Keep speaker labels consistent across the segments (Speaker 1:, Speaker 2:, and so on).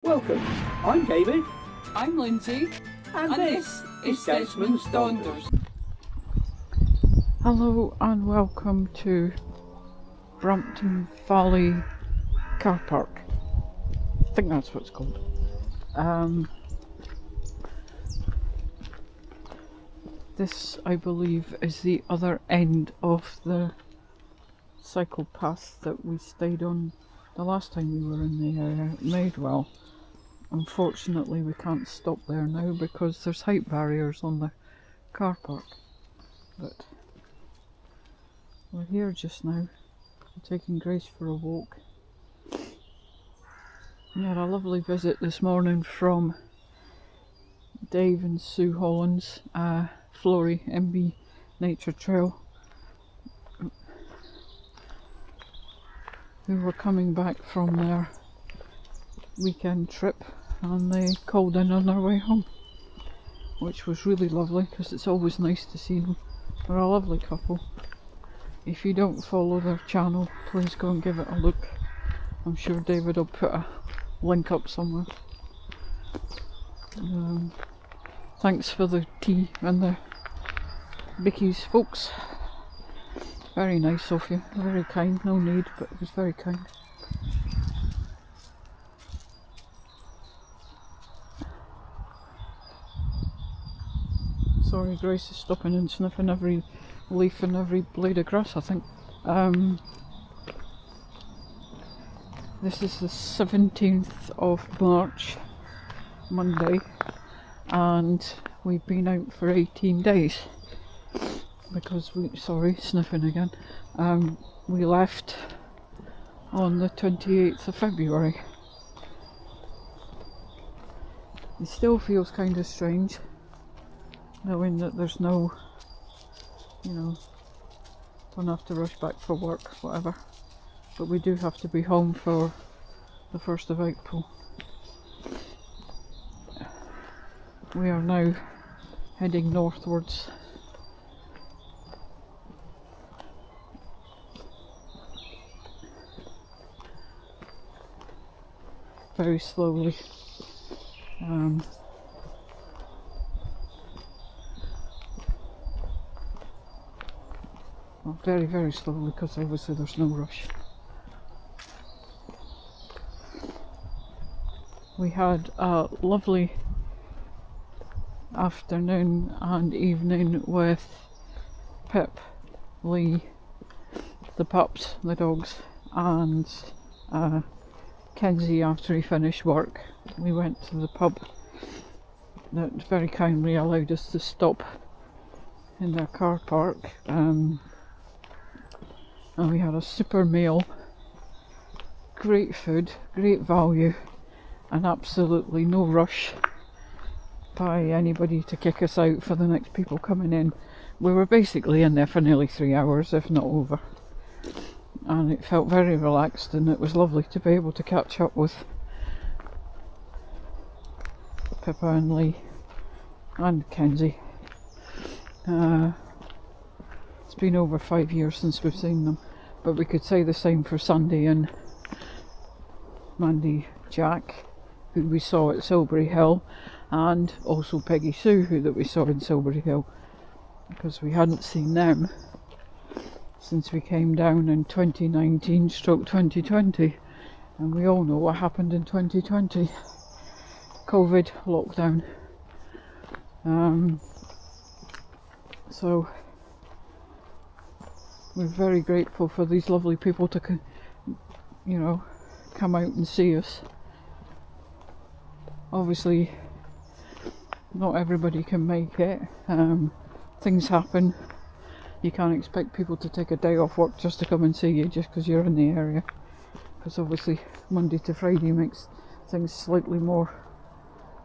Speaker 1: Welcome, I'm David,
Speaker 2: I'm Lindsay,
Speaker 1: and this is Desmond's Donders.
Speaker 3: Hello and welcome to Brampton Valley Car Park. I think that's what it's called. This, I believe, is the other end of the cycle path that we stayed on the last time we were in the area at Madewell. Unfortunately, we can't stop there now because there's height barriers on the car park. But we're here just now. I'm taking Grace for a walk. We had a lovely visit this morning from Dave and Sue Holland's Flory MB Nature Trail, who were coming back from their weekend trip, and they called in on their way home, which was really lovely because it's always nice to see them. They're a lovely couple. If you don't follow their channel, please go and give it a look. I'm sure David will put a link up somewhere. Thanks for the tea and the bickies, folks. Very nice of you, very kind. No need, but it was very kind. Sorry, Grace is stopping and sniffing every leaf and every blade of grass, I think. This is the 17th of March, Monday, and we've been out for 18 days because sniffing again. We left on the 28th of February. It still feels kind of strange knowing that there's no, don't have to rush back for work, whatever. But we do have to be home for the 1st of April. We are now heading northwards. Very slowly. Well, very, very slowly, because obviously there's no rush. We had a lovely afternoon and evening with Pip, Lee, the pups, the dogs, and Kenzie after he finished work. We went to the pub that very kindly allowed us to stop in their car park, and we had a super meal, great food, great value, and absolutely no rush by anybody to kick us out for the next people coming in. We were basically in there for nearly 3 hours, if not over, and it felt very relaxed, and it was lovely to be able to catch up with Pippa and Lee and Kenzie. It's been over 5 years since we've seen them, but we could say the same for Sunday and Mandy Jack, who we saw at Silbury Hill, and also Peggy Sue, that we saw in Silbury Hill, because we hadn't seen them since we came down in 2019/2020, and we all know what happened in 2020. COVID, lockdown. So we're very grateful for these lovely people to come out and see us. Obviously not everybody can make it. Things happen. You can't expect people to take a day off work just to come and see you just because you're in the area, because obviously Monday to Friday makes things slightly more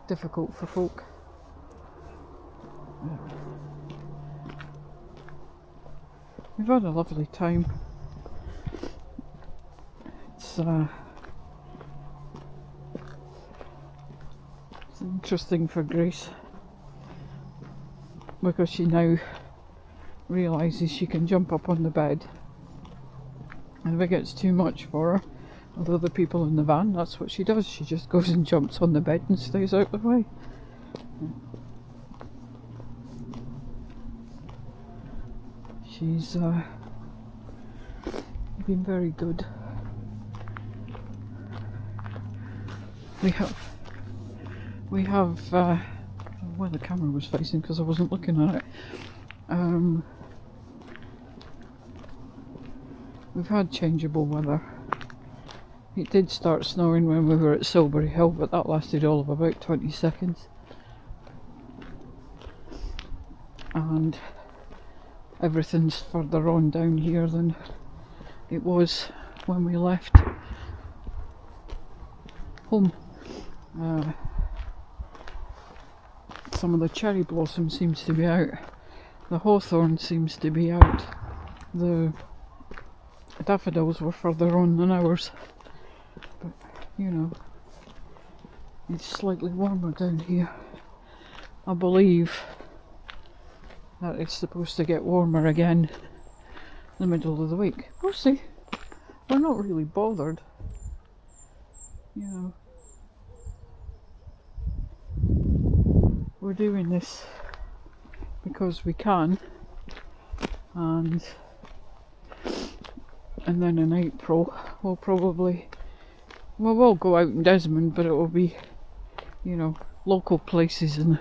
Speaker 3: difficult for folk. We've had a lovely time. It's interesting for Grace because she now realises she can jump up on the bed, and if it gets too much for her, with other people in the van. That's what she does. She just goes and jumps on the bed and stays out of the way. She's been very good. We have where the camera was facing because I wasn't looking at it. We've had changeable weather. It did start snowing when we were at Silbury Hill, but that lasted all of about 20 seconds. And everything's further on down here than it was when we left home. Some of the cherry blossom seems to be out. The hawthorn seems to be out. The daffodils were further on than ours. But, you know, it's slightly warmer down here. I believe that it's supposed to get warmer again in the middle of the week. We'll see. We're not really bothered. You know. We're doing this because we can, and then in April we'll go out in Desmond, but it will be, you know, local places and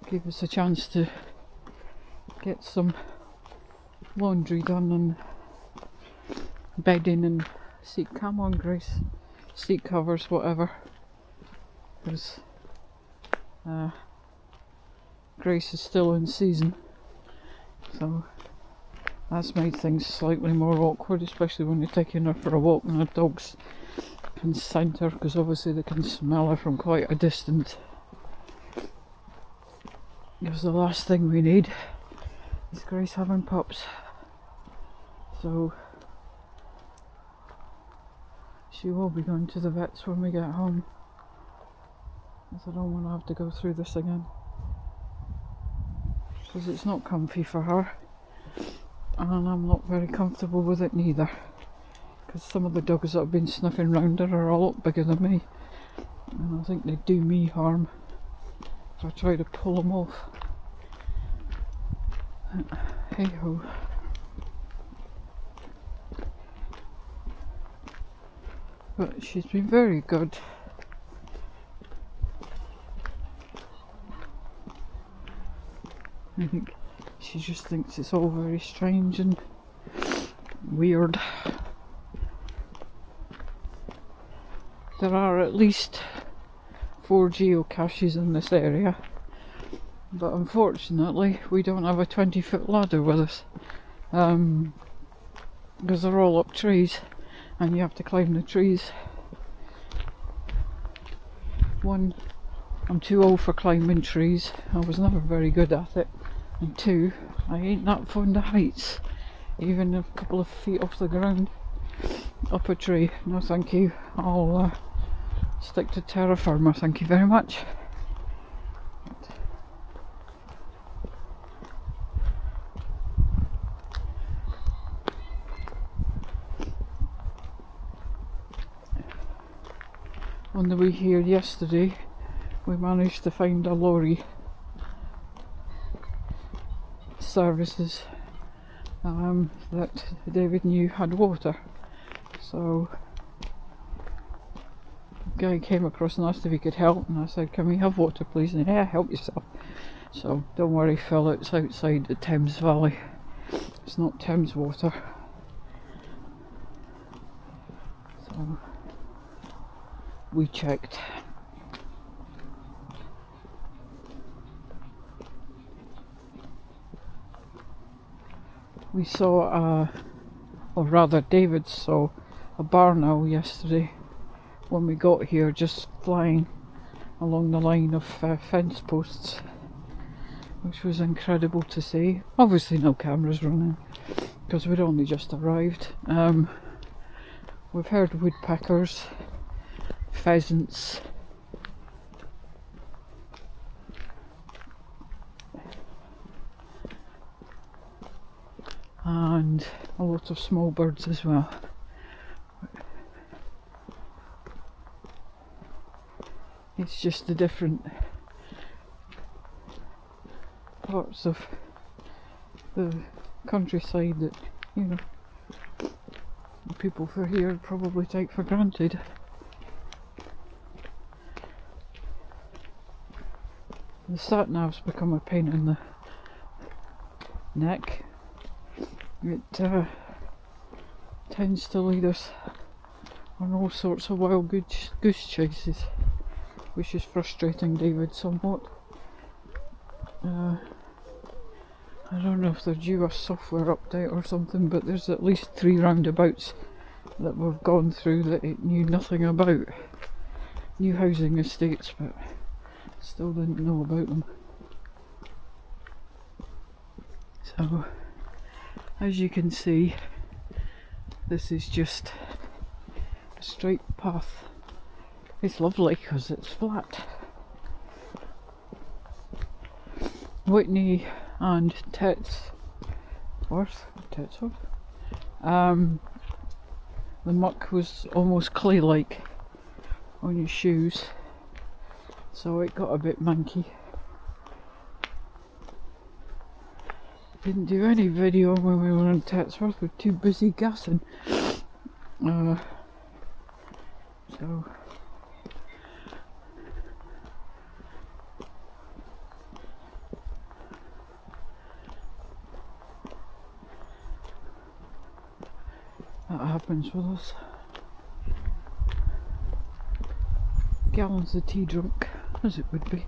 Speaker 3: give us a chance to get some laundry done and bedding and seat. Come on, Grace. Seat covers, whatever, because Grace is still in season, so that's made things slightly more awkward, especially when you're taking her for a walk and her dogs can scent her, because obviously they can smell her from quite a distance. Because the last thing we need is Grace having pups, so she will be going to the vets when we get home, because I don't want to have to go through this again, because it's not comfy for her, and I'm not very comfortable with it neither, because some of the dogs that have been sniffing round her are a lot bigger than me, and I think they do me harm if I try to pull them off. Hey ho. But she's been very good. I think she just thinks it's all very strange and weird. There are at least 4 geocaches in this area, but unfortunately we don't have a 20-foot ladder with us, because they're all up trees and you have to climb the trees. One, I'm too old for climbing trees. I was never very good at it. And two, I ain't that fond of heights. Even a couple of feet off the ground, up a tree. No thank you. I'll stick to terra firma, thank you very much. On the way here yesterday, we managed to find a lorry services that David knew had water. So the guy came across and asked if he could help, and I said, "Can we have water please?" And yeah, help yourself. So don't worry Phil, it's outside the Thames Valley. It's not Thames water. So we checked. We saw or rather David saw a barn owl yesterday when we got here, just flying along the line of fence posts, which was incredible to see. Obviously no cameras running because we'd only just arrived. We've heard woodpeckers, pheasants, and a lot of small birds as well. It's just the different parts of the countryside that, you know, the people for here probably take for granted. The sat-nav's become a pain in the neck. It tends to lead us on all sorts of wild goose chases, which is frustrating David somewhat. I don't know if they're due a software update or something, but there's at least 3 roundabouts that we've gone through that it knew nothing about. New housing estates, but still didn't know about them. So, as you can see, this is just a straight path. It's lovely because it's flat. Whitney and Tetsworth, the muck was almost clay-like on your shoes, so it got a bit manky. Didn't do any video when we were in Tetsworth, we were too busy gassing. So that happens with us. Gallons of tea drunk, as it would be,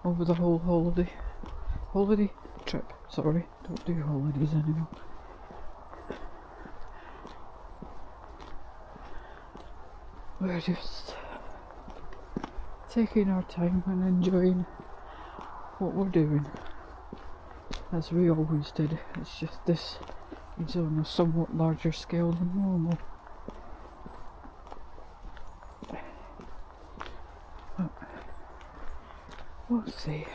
Speaker 3: over the whole holiday trip. Sorry, don't do holidays anymore. We're just taking our time and enjoying what we're doing, as we always did. It's just this is on a somewhat larger scale than normal. But we'll see.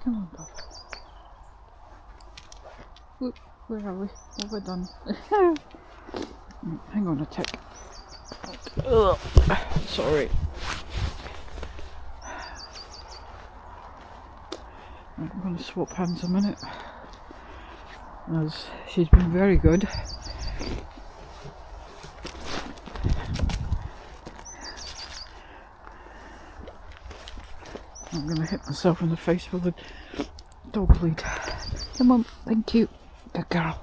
Speaker 3: Come on, Bob. Whoop, where are we? What have we done? Hang on a tick. Ugh. Sorry. I'm going to swap hands a minute, as she's been very good. I'm going to hit myself in the face with a dog lead. Come on, thank you. Good girl.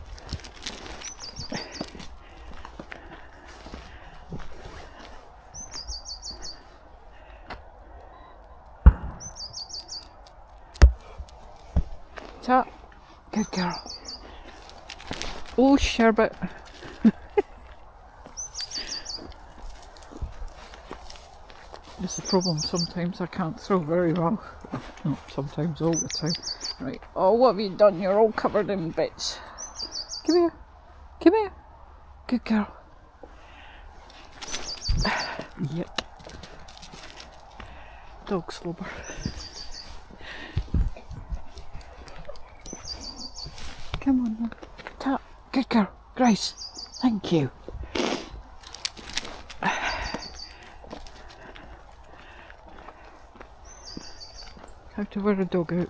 Speaker 3: Tap. Good girl. Oh, sherbet. It's the problem, sometimes I can't throw very well. Not sometimes, all the time. Right, oh, what have you done? You're all covered in bits. Come here. Come here. Good girl. Yep. Dog slobber. Come on then. Tap. Good girl. Grace. Thank you. How to wear a dog out.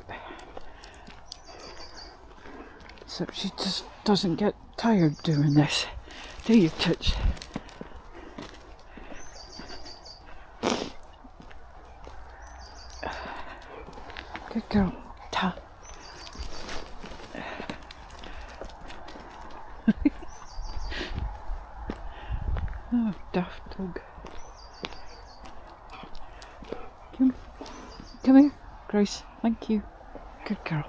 Speaker 3: Except she just doesn't get tired doing this. Do you, Toots? Good girl. Ta. Oh, daft dog. Come here, Grace. Thank you. Good girl.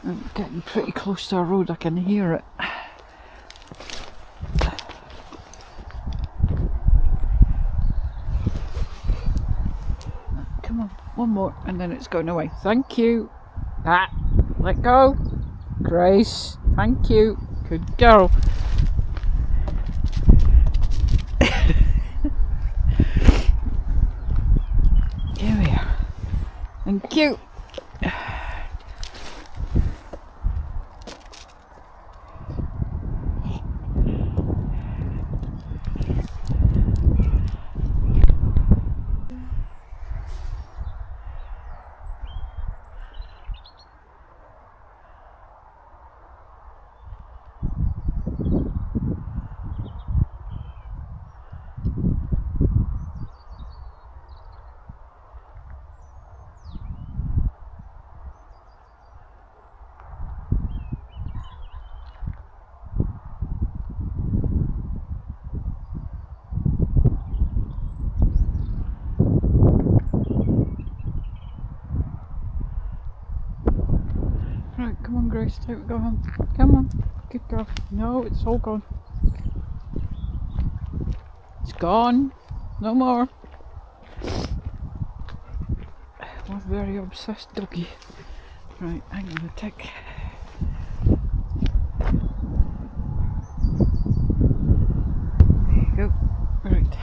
Speaker 3: I'm getting pretty close to our road, I can hear it. Come on, one more and then it's going away. Thank you. Let go. Grace, thank you. Good girl. Here we are. Thank you. Right, come on Grace, take it, go home. Come on, good girl. No, it's all gone. It's gone. No more. One very obsessed doggy. Right, hang on a tick. There you go. Right.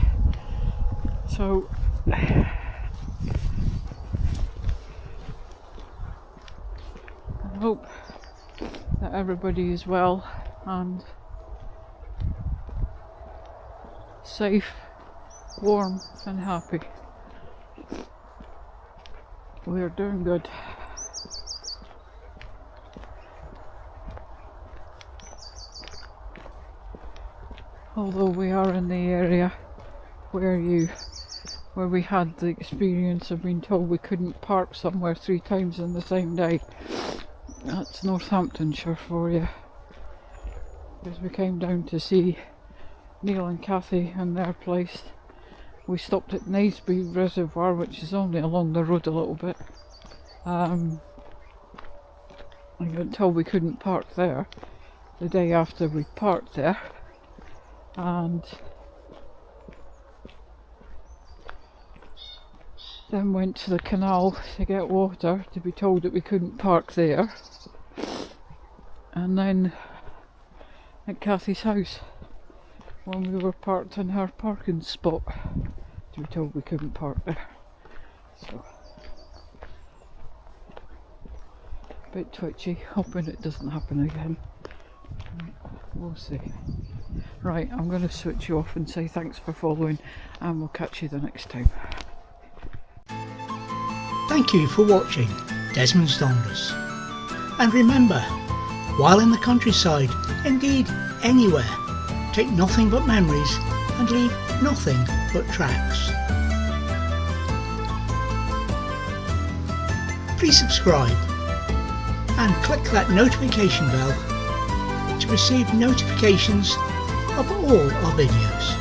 Speaker 3: So I hope that everybody is well and safe, warm and happy. We are doing good. Although we are in the area where we had the experience of being told we couldn't park somewhere 3 times in the same day. That's Northamptonshire for you. Because we came down to see Neil and Kathy and their place. We stopped at Naisby Reservoir, which is only along the road a little bit. I got told we couldn't park there the day after we parked there, and then went to the canal to get water to be told that we couldn't park there, and then at Kathy's house when we were parked in her parking spot to be told we couldn't park there. So a bit twitchy, hoping it doesn't happen again. We'll see. Right, I'm going to switch you off and say thanks for following, and we'll catch you the next time.
Speaker 2: Thank you for watching Desmond's Donders. And remember, while in the countryside, indeed anywhere, take nothing but memories and leave nothing but tracks. Please subscribe and click that notification bell to receive notifications of all our videos.